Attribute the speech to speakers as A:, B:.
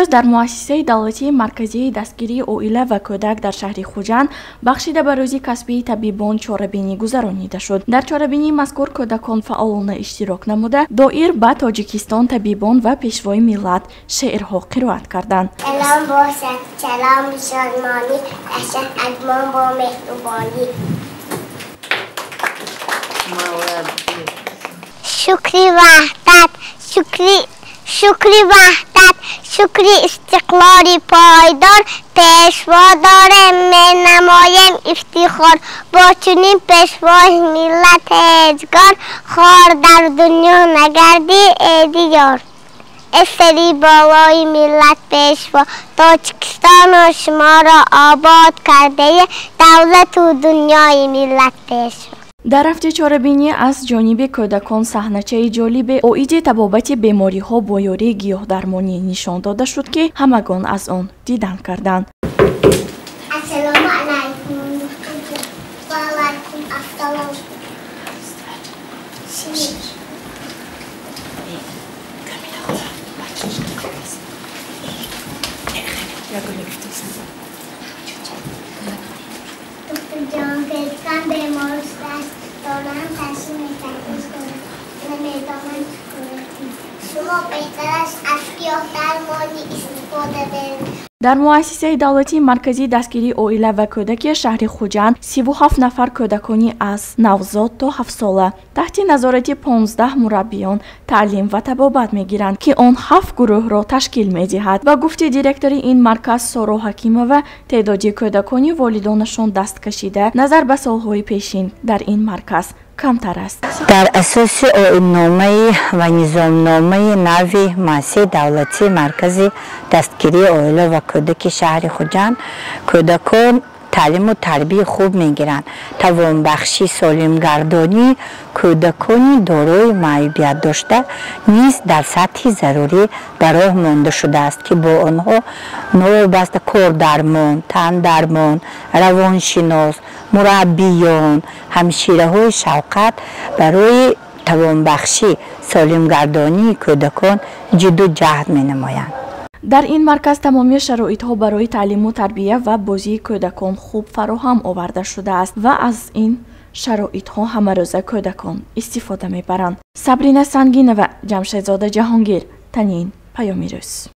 A: امروز در مؤسسه دولتی مرکزی دستگیری اویله و کودک در شهر خوجند بخشیده به روزی کسبی طبیبان چاره‌بینی گذرانیده شد. در چاره‌بینی مذکور کودکان فعالانه اشتراک نموده دایر به تاجیکستان طبیبان و پیشوای ملت شعرها قرائت کردند.
B: سلام باشد، سلام شادمانی، اشک ادمان با مهربانی. شکری وحدت، شکری وحدت، شکری استقلالی پایدار، پیشوا داره می نمایم افتخار، با چنین پیشوای ملت هیچگار، خار در دنیا نگردی ایدی یار. استری بالای ملت پیشوا، تاجیکستان و شما را آباد کرده دولت و دنیای ملت پیشوا.
A: در هفته چاره‌بینی از جانب کودکان صحنه‌چه جالب اویج تبابت بیماری‌ها با یاری گیاه درمانی نشان داده شد که همگان از آن دیدن کردند.
B: السلام علیکم. و علیکم السلام. دکتر جان پیکن بیمار است. دارم تصمیم تکلیف کنم. نمی‌دانم شما بهتر است از گیاه درمانی استفاده برید.
A: در مؤسسه دولتی مرکزی دستگیری اویله و کودک شهر خوجند 37 نفر کودکانی از نوزاد تا 7 ساله تحت نظارت 15 مربیان تعلیم و تبابت میگیرند که آن 7 گروه را تشکیل میدهد. و گفته دیرکتور این مرکز سارا حکیمова تعداد کودکانی والدانشان دست کشیده نظر به سالهای پیشین در این مرکز کمتر است.
C: در اساس آیین‌نامه و نظامنامه نوی مؤسسه دولتی مرکزی دستگیری اویله و کودک شهر خوجند کودکان تعلیم و تربیت خوب میگیرند. توانبخشی سالمگردانی کودکان دارای معیوبیت داشته نیز در سطح ضروری به راه مانده شده است که با آنها نوبسته کار درمان، تن درمان، روانشناس، مربیان، همشیره‌های شوکت برای توانبخشی سالمگردانی کودکان جدوجهد می‌نمایند.
A: در این مرکز تمامی شرایط‌ها برای تعلیم و تربیت و بازی کودکان خوب فراهم آورده شده است و از این شرایط‌ها همه روزه کودکان استفاده می‌برند. صبرینه سنگینه و جمشیدزاده جهانگیر، تنین پیامی روز.